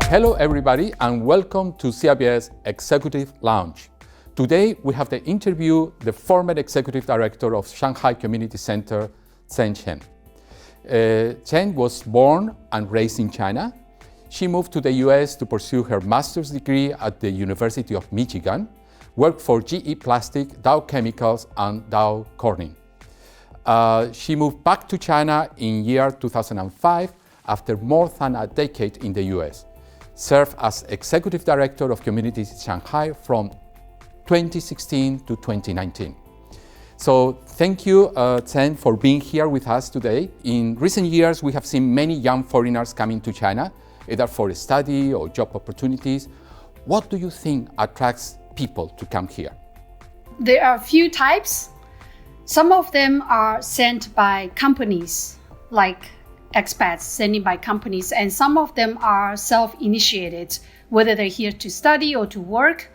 Hello everybody and welcome to CIBS Executive Lounge. Today we have the interview the former Executive Director of Shanghai Community Center, Zhen Zheng. Zhen was born and raised in China. She moved to the US to pursue her master's degree at the University of Michigan, worked for GE Plastic, Dow Chemicals and Dow Corning. She moved back to China in year 2005 after more than a decade in the US. Served as Executive Director of Communities Shanghai from 2016 to 2019. So thank you, Zhen, for being here with us today. In recent years, we have seen many young foreigners coming to China, either for study or job opportunities. What do you think attracts people to come here? There are a few types. Some of them are sent by companies, like expats sending by companies, and some of them are self-initiated, whether they're here to study or to work.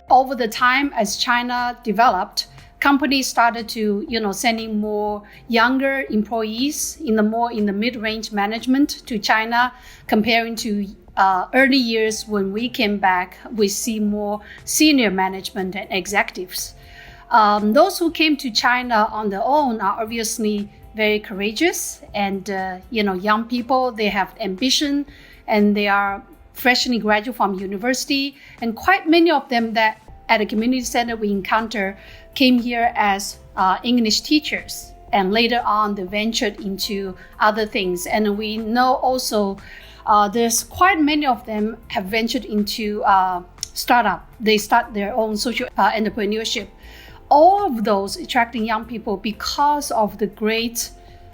Over the time, as China developed, companies started to, sending more younger employees in the mid-range management to China, comparing to early years when we came back, we see more senior management and executives. Those who came to China on their own are obviously very courageous and, young people. They have ambition and they are freshly graduated from university. And quite many of them that at a community center we encounter came here as English teachers. And later on, they ventured into other things. And we know also there's quite many of them have ventured into startup. They start their own social entrepreneurship. All of those attracting young people because of the great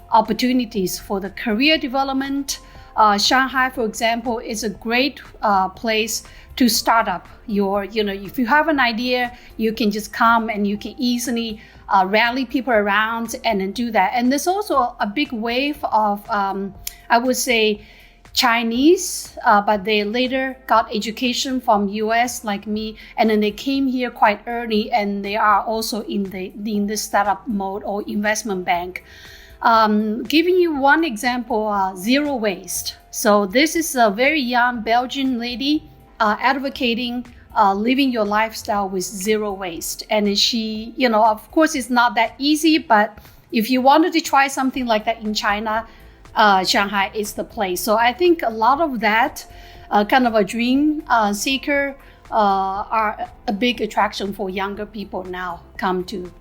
opportunities for the career development. Shanghai, for example, is a great place to start up your, if you have an idea, you can just come and you can easily rally people around and then do that. And there's also a big wave of, I would say, Chinese, but they later got education from US like me, and then they came here quite early, and they are also in the startup mode or investment bank. Giving you one example, zero waste. So this is a very young Belgian lady advocating living your lifestyle with zero waste. And she, of course, it's not that easy, but if you wanted to try something like that in China, Shanghai is the place. So I think a lot of that kind of a dream seeker are a big attraction for younger people now come to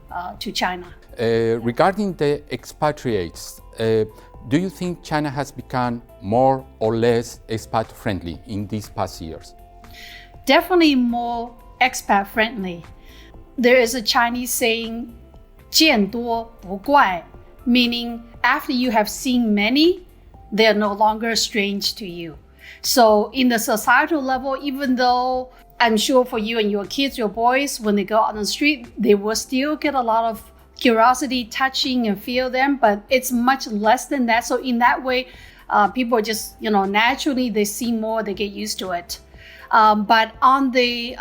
China. Regarding the expatriates, do you think China has become more or less expat friendly in these past years? Definitely more expat friendly. There is a Chinese saying, 见多不怪, meaning after you have seen many, they're no longer strange to you. So in the societal level, even though I'm sure for you and your kids, your boys, when they go on the street, they will still get a lot of curiosity, touching and feel them, but it's much less than that. So in that way, people just, naturally they see more, they get used to it. But on the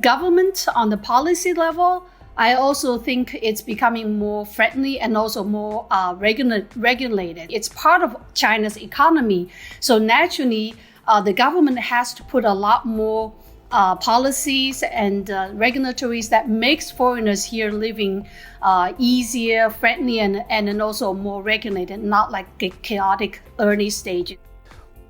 government, on the policy level, I also think it's becoming more friendly and also more regulated. It's part of China's economy. So naturally, the government has to put a lot more policies and regulatories that makes foreigners here living easier, friendly, and then also more regulated, not like a chaotic early stage.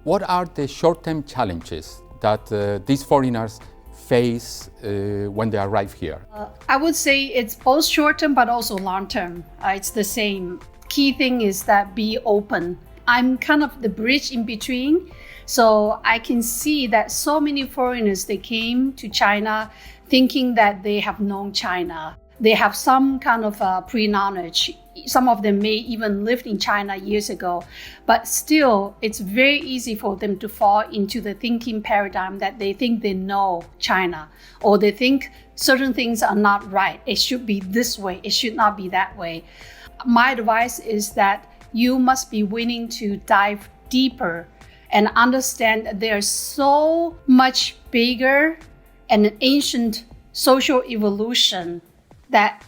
What are the short-term challenges that these foreigners face when they arrive here? I would say it's both short-term but also long-term. It's the same. Key thing is that be open. I'm kind of the bridge in between. So I can see that so many foreigners, they came to China thinking that they have known China. They have some kind of pre-knowledge. Some of them may even lived in China years ago, but still it's very easy for them to fall into the thinking paradigm that they think they know China, or they think certain things are not right. It should be this way. It should not be that way. My advice is that you must be willing to dive deeper and understand that there's so much bigger and an ancient social evolution that,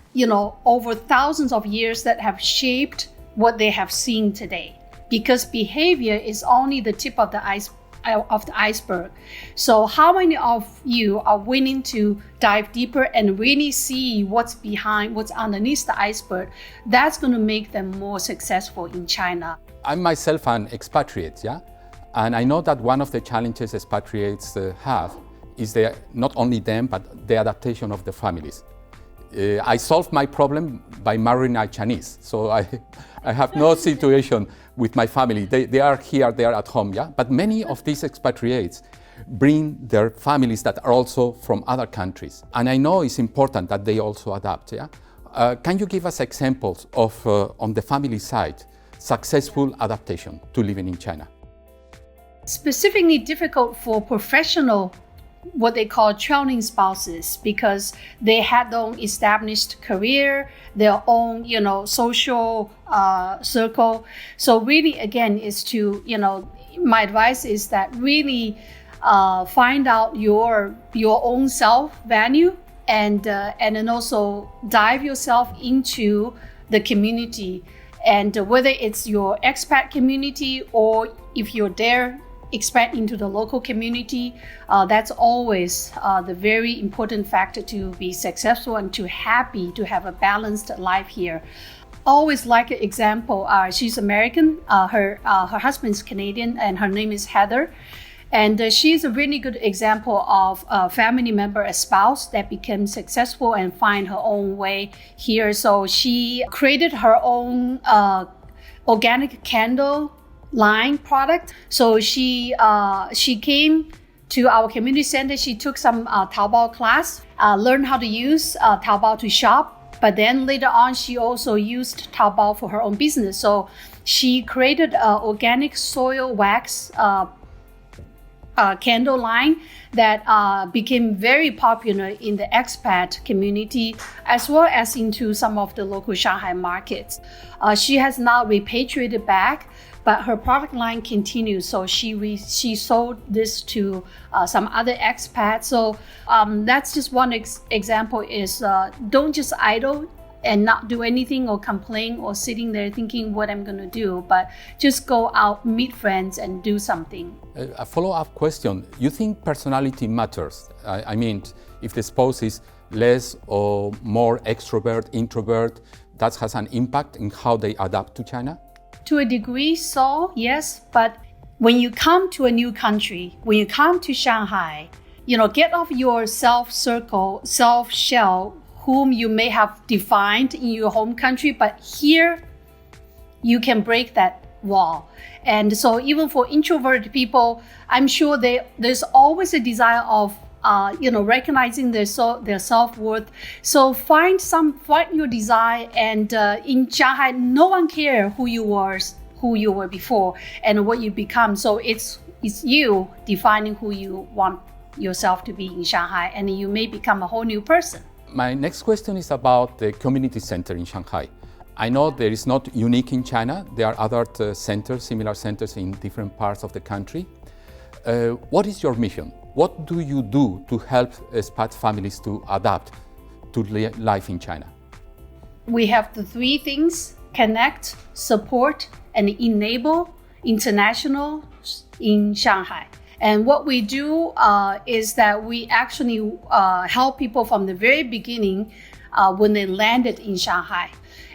over thousands of years that have shaped what they have seen today. Because behavior is only the tip of the of the iceberg. So how many of you are willing to dive deeper and really see what's behind, what's underneath the iceberg? That's going to make them more successful in China. I'm myself an expatriate, yeah? And I know that one of the challenges expatriates have is not only them, but the adaptation of the families. I solved my problem by marrying a Chinese, so I have no situation with my family. They are here, they are at home, yeah? But many of these expatriates bring their families that are also from other countries. And I know it's important that they also adapt, yeah? Can you give us examples of, on the family side, successful adaptation to living in China? Specifically difficult for professional, what they call trailing spouses, because they had their own established career, their own, social circle. So really, again, is to, my advice is that really find out your own self-value and then also dive yourself into the community. And whether it's your expat community or if you're there, expand into the local community, that's always the very important factor to be successful and to happy to have a balanced life here. Always like an example, she's American, her husband's Canadian, and her name is Heather. And she's a really good example of a family member, a spouse that became successful and find her own way here. So she created her own organic candle line product. So she came to our community center. She took some Taobao class, learned how to use Taobao to shop. But then later on, she also used Taobao for her own business. So she created an organic soil wax candle line that became very popular in the expat community as well as into some of the local Shanghai markets. She has now repatriated back, but her product line continues. So she sold this to some other expats. So that's just one example is don't just idle and not do anything or complain or sitting there thinking what I'm going to do, but just go out, meet friends and do something. A follow-up question. You think personality matters? I mean, if the spouse is less or more extrovert, introvert, that has an impact in how they adapt to China? To a degree, so yes. But when you come to a new country, when you come to Shanghai, get off your self-circle, self-shell, whom you may have defined in your home country, but here you can break that wall. And so even for introverted people, I'm sure there's always a desire of recognizing their self-worth. So find your desire, and in Shanghai, no one cares who you were before and what you become. So it's you defining who you want yourself to be in Shanghai, and you may become a whole new person. My next question is about the community center in Shanghai. I know there is not unique in China. There are other centers, similar centers in different parts of the country. What is your mission? What do you do to help expat families to adapt to life in China? We have the three things: connect, support, and enable international in Shanghai. And what we do is that we actually help people from the very beginning when they landed in Shanghai.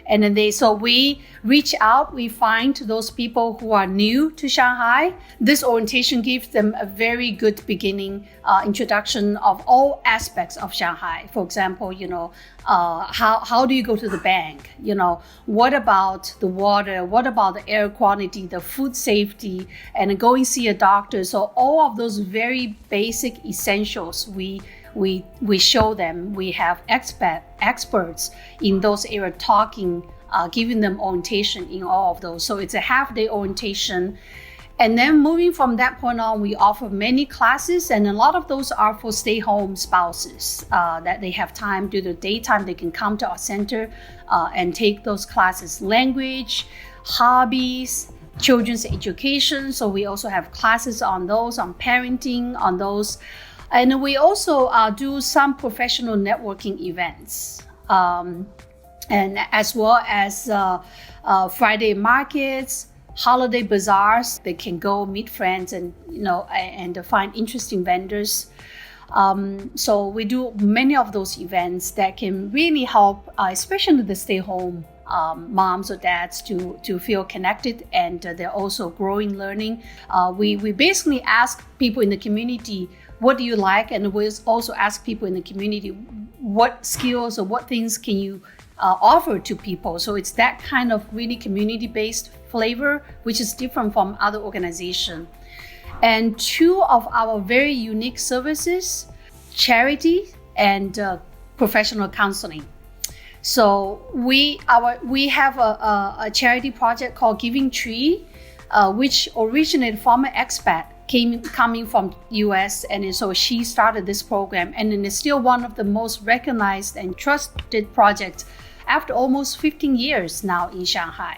And then so we reach out, we find those people who are new to Shanghai. This orientation gives them a very good beginning introduction of all aspects of Shanghai. For example, how do you go to the bank? What about the water? What about the air quality, the food safety, and going see a doctor? So all of those very basic essentials we show them. We have experts in those areas talking, giving them orientation in all of those. So it's a half-day orientation. And then moving from that point on, we offer many classes, and a lot of those are for stay-home spouses that they have time during the daytime. They can come to our center and take those classes: language, hobbies, children's education. So we also have classes on those, on parenting, on those. And we also do some professional networking events, and as well as Friday markets, holiday bazaars. They can go meet friends and find interesting vendors. So we do many of those events that can really help, especially the stay-home moms or dads to feel connected, and they're also growing, learning. We basically ask people in the community, what do you like? And we also ask people in the community, what skills or what things can you offer to people? So it's that kind of really community-based flavor, which is different from other organizations. And two of our very unique services, charity and professional counseling. So we have a charity project called Giving Tree, which originated from an expat coming from US, and so she started this program, and it is still one of the most recognized and trusted projects after almost 15 years now in Shanghai.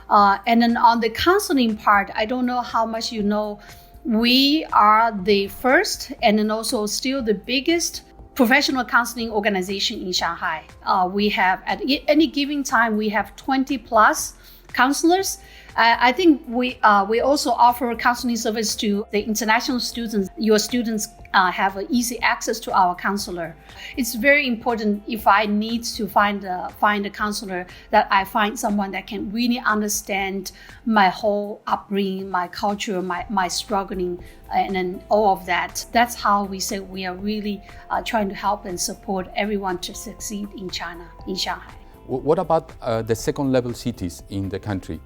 And then on the counseling part, I don't know how much you know, we are the first and then also still the biggest professional counseling organization in Shanghai. We have, at any given time, we have 20 plus counselors. I think we also offer counseling service to the international students. Your students have easy access to our counselor. It's very important, if I need to find a counselor, that I find someone that can really understand my whole upbringing, my culture, my struggling, and then all of that. That's how we say we are really trying to help and support everyone to succeed in China, in Shanghai. What about the second level cities in the country?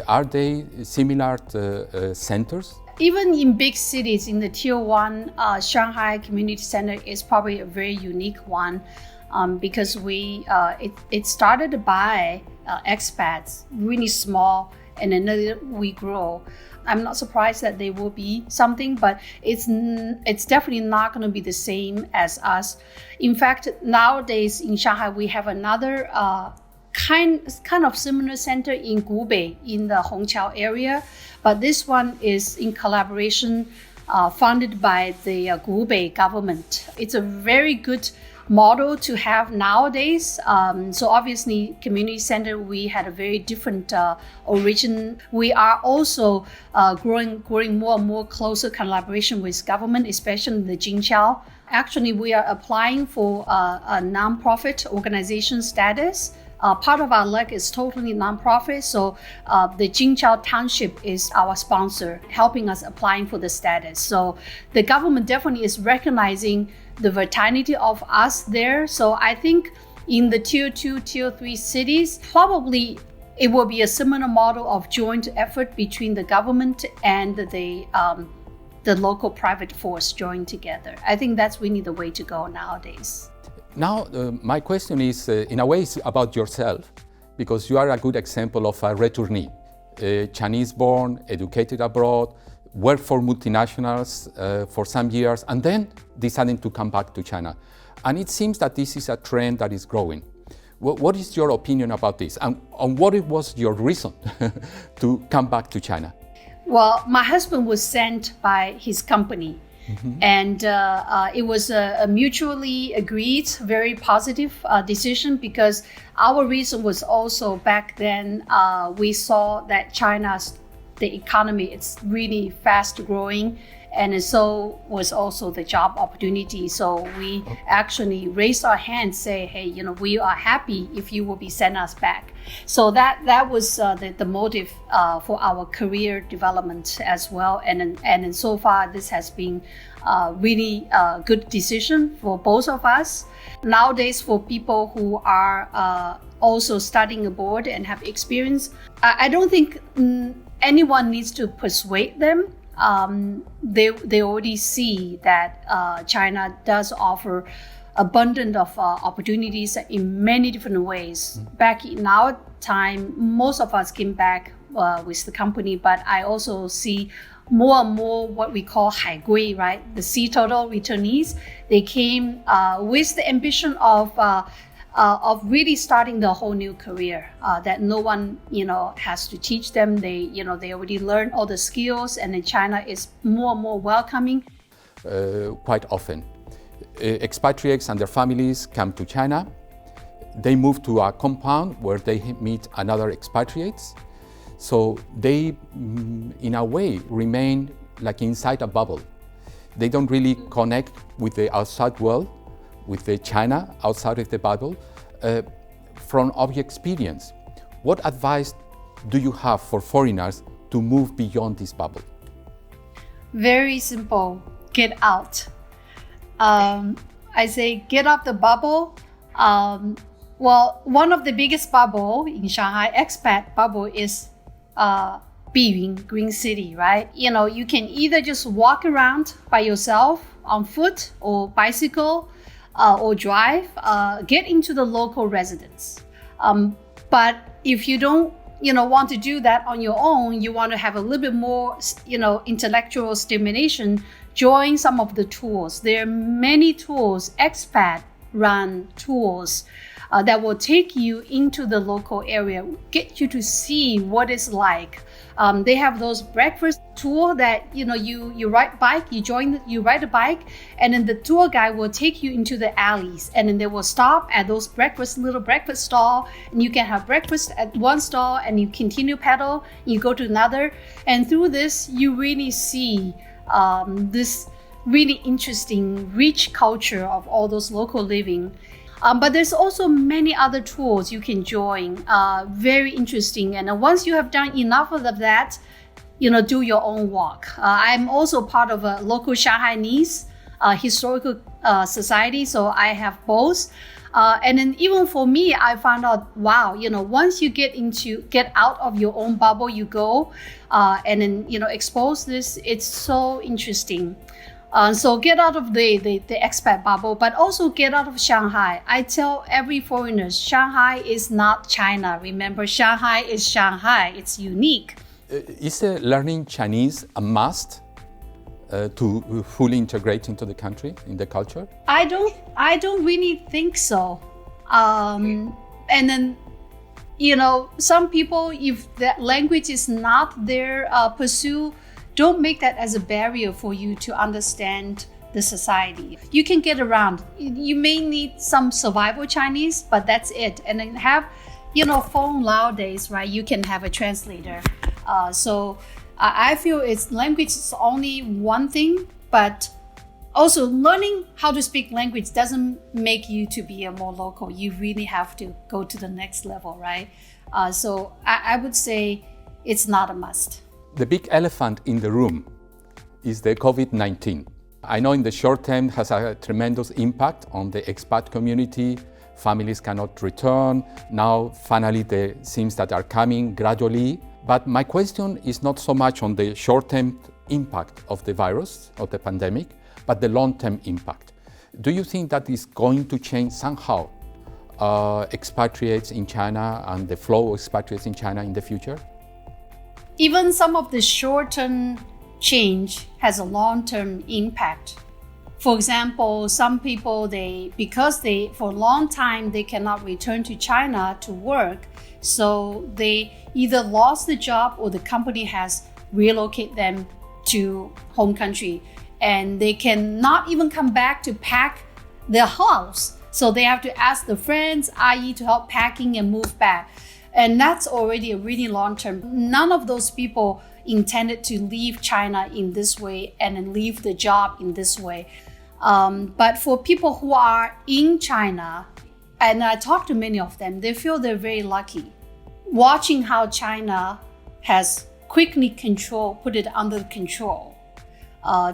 Are they similar centers? Even in big cities, in the Tier 1, Shanghai Community Center is probably a very unique one, because it started by expats, really small, and then we grow. I'm not surprised that there will be something, but it's definitely not going to be the same as us. In fact, nowadays in Shanghai, we have another kind of similar center in Gubei, in the Hongqiao area, but this one is in collaboration, funded by the Gubei government. It's a very good model to have nowadays. So obviously, community center, we had a very different origin. We are also growing more and more closer collaboration with government, especially the Jingqiao. Actually, we are applying for a nonprofit organization status. Part of our leg is totally nonprofit, so the Jingqiao Township is our sponsor, helping us applying for the status. So the government definitely is recognizing the vitality of us there. So I think in the Tier 2, Tier 3 cities, probably it will be a similar model of joint effort between the government and the local private force joined together. I think that's really the way to go nowadays. Now, my question is, in a way, is about yourself, because you are a good example of a returnee, Chinese-born, educated abroad, worked for multinationals for some years, and then deciding to come back to China. And it seems that this is a trend that is growing. What is your opinion about this? And what was your reason to come back to China? Well, my husband was sent by his company. Mm-hmm. And it was a mutually agreed, very positive decision, because our reason was also back then we saw that the economy, it's really fast growing, and so was also the job opportunity. So we actually raised our hands, say, hey, we are happy if you will be send us back. So that was the motive for our career development as well. And so far, this has been really a good decision for both of us. Nowadays, for people who are also studying abroad and have experience, I don't think anyone needs to persuade them. They already see that China does offer abundant of opportunities in many different ways. Back in our time, most of us came back with the company, but I also see more and more what we call 海归, right? The sea turtle returnees. They came with the ambition of really starting the whole new career that no one has to teach them. They already learned all the skills, and then China is more and more welcoming. Quite often, expatriates and their families come to China. They move to a compound where they meet another expatriates. So they, in a way, remain like inside a bubble. They don't really connect with the outside world, with the China outside of the bubble. From your experience, what advice do you have for foreigners to move beyond this bubble? Very simple. Get out. I say get out the bubble. Well, one of the biggest bubble in Shanghai, expat bubble, is Biyun, Green City, right? You know, you can either just walk around by yourself on foot or bicycle or drive, get into the local residence. But if you don't, want to do that on your own, you want to have a little bit more, intellectual stimulation, join some of the tours. There are many tours, expat run tours, that will take you into the local area, get you to see what it's like. They have those breakfast tour that, you ride bike, you ride a bike, and then the tour guide will take you into the alleys, and then they will stop at those little breakfast stall, and you can have breakfast at one stall, and you continue pedal, you go to another, and through this, you really see this really interesting, rich culture of all those local living. But there's also many other tours you can join, very interesting. And once you have done enough of that, do your own walk. I'm also part of a local Shanghainese historical society, so I have both. And then even for me, I found out, wow, once you get out of your own bubble, you go and then, expose this, it's so interesting. So get out of the expat bubble, but also get out of Shanghai. I tell every foreigner, Shanghai is not China. Remember, Shanghai is Shanghai. It's unique. Is learning Chinese a must to fully integrate into the country, in the culture? I don't really think so. And then, some people, if that language is not their pursuit, don't make that as a barrier for you to understand the society. You can get around. You may need some survival Chinese, but that's it. And then have, phone nowadays, right? You can have a translator. So I feel language is only one thing, but also learning how to speak language doesn't make you to be a more local. You really have to go to the next level, right? So I would say it's not a must. The big elephant in the room is the COVID-19. I know in the short term has a tremendous impact on the expat community. Families cannot return. Now, finally, the things that are coming gradually. But my question is not so much on the short-term impact of the virus, of the pandemic, but the long-term impact. Do you think that is going to change somehow expatriates in China and the flow of expatriates in China in the future? Even some of the short-term change has a long-term impact. For example, some people, because for a long time, they cannot return to China to work, so they either lost the job or the company has relocated them to home country, and they cannot even come back to pack their house. So they have to ask the friends, i.e. to help packing and move back. And that's already a really long term. None of those people intended to leave China in this way and then leave the job in this way. But for people who are in China, and I talk to many of them, they feel they're very lucky. Watching how China has quickly put it under control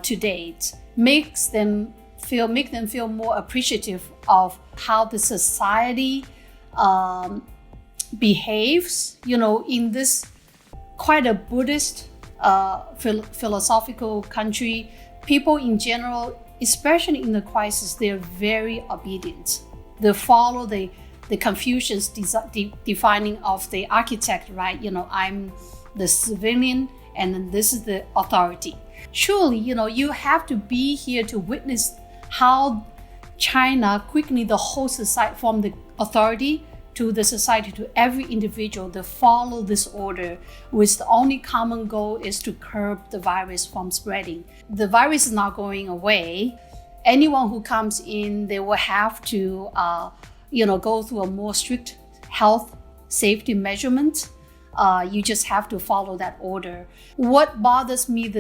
to date, make them feel more appreciative of how the society behaves, in this quite a Buddhist philosophical country. People in general, especially in the crisis, they're very obedient. They follow the Confucius defining of the architect, right? I'm the civilian and then this is the authority. Surely, you have to be here to witness how China quickly, the whole society, from the authority to the society, to every individual, they follow this order, which the only common goal is to curb the virus from spreading. The virus is not going away. Anyone who comes in, they will have to, go through a more strict health safety measurement. You just have to follow that order. What bothers me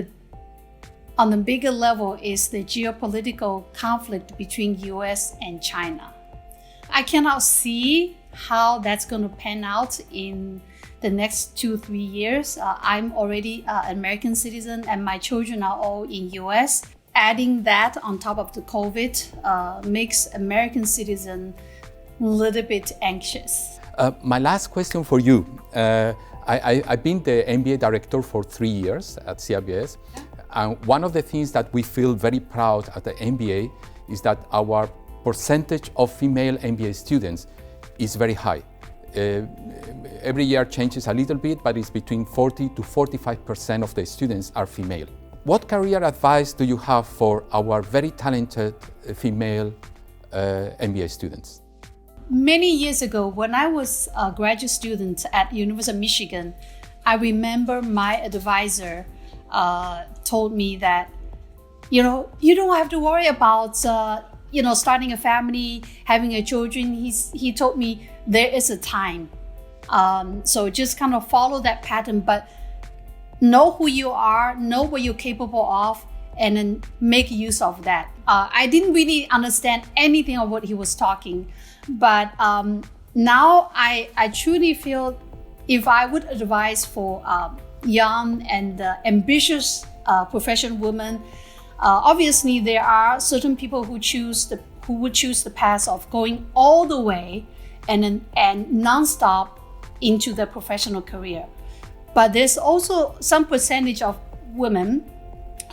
on the bigger level is the geopolitical conflict between US and China. I cannot see how that's going to pan out in the next 2-3 years. I'm already an American citizen and my children are all in US. Adding that on top of the COVID makes American citizen a little bit anxious. My last question for you. I've been the MBA director for 3 years at CRBS. Yeah. And one of the things that we feel very proud at the MBA is that our percentage of female MBA students is very high. Every year changes a little bit, but it's between 40 to 45% of the students are female. What career advice do you have for our very talented female MBA students? Many years ago, when I was a graduate student at University of Michigan, I remember my advisor told me that, you don't have to worry about, starting a family, having a children. He told me there is a time. So just kind of follow that pattern, but know who you are, know what you're capable of, and then make use of that. I didn't really understand anything of what he was talking, but now I truly feel if I would advise for young and ambitious professional women, obviously there are certain people who would choose the path of going all the way and non-stop into their professional career. But there's also some percentage of women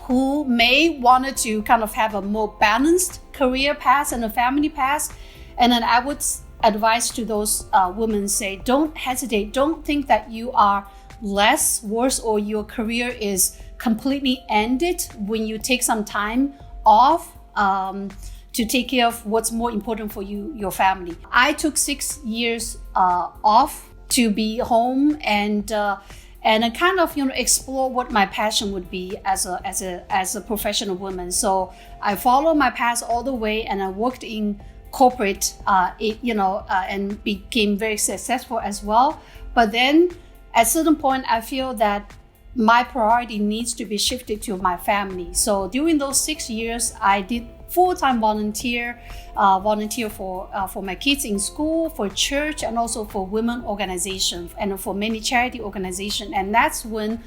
who may want to kind of have a more balanced career path and a family path. And then I would advise to those women, say, don't hesitate. Don't think that you are worse, or your career is completely ended when you take some time off to take care of what's more important for you, your family. I took 6 years off to be home and kind of explore what my passion would be as a professional woman. So I followed my path all the way, and I worked in corporate, and became very successful as well. But then at a certain point, I feel that my priority needs to be shifted to my family. So during those 6 years, I did full-time volunteer for my kids in school, for church, and also for women organizations and for many charity organizations. And that's when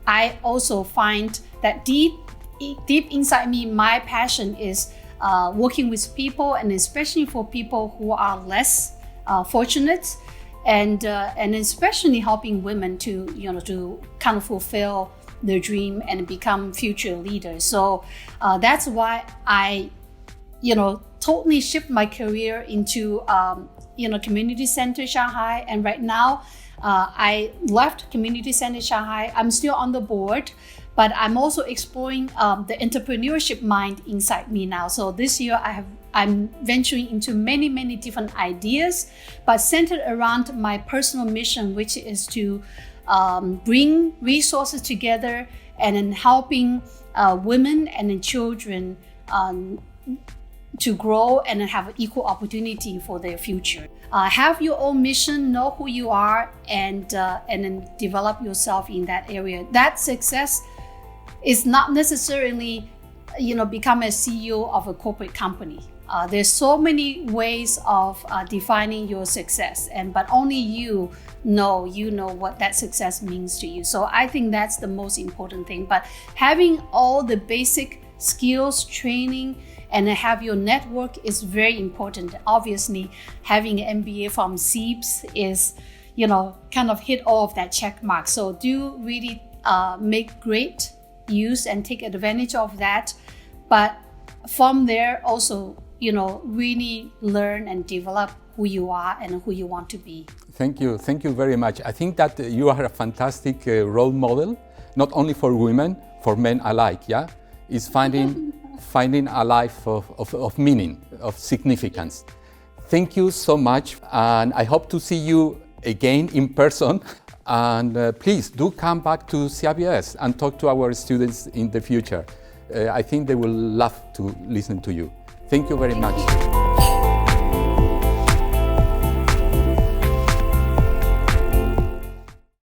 I also find that deep inside me, my passion is working with people, and especially for people who are less fortunate, and especially helping women to kind of fulfill their dream and become future leaders. So that's why I totally shift my career into Community Center Shanghai. And right now I left Community Center Shanghai. I'm still on the board, but I'm also exploring the entrepreneurship mind inside me now. So this year I'm venturing into many different ideas, but centered around my personal mission, which is to bring resources together and then helping women and then children to grow and have equal opportunity for their future. Have your own mission, know who you are, and then develop yourself in that area. That success is not necessarily, become a CEO of a corporate company. There's so many ways of defining your success, but only you know what that success means to you. So I think that's the most important thing. But having all the basic skills, training, and have your network is very important. Obviously, having an MBA from CEOs is, kind of hit all of that check mark. So do really make great use and take advantage of that. But from there also, really learn and develop who you are and who you want to be. Thank you very much. I think that you are a fantastic role model, not only for women, for men alike. Yeah, is finding a life of meaning, of significance. Thank you so much, and I hope to see you again in person. And please do come back to CRBS and talk to our students in the future. I think they will love to listen to you. Thank you very much.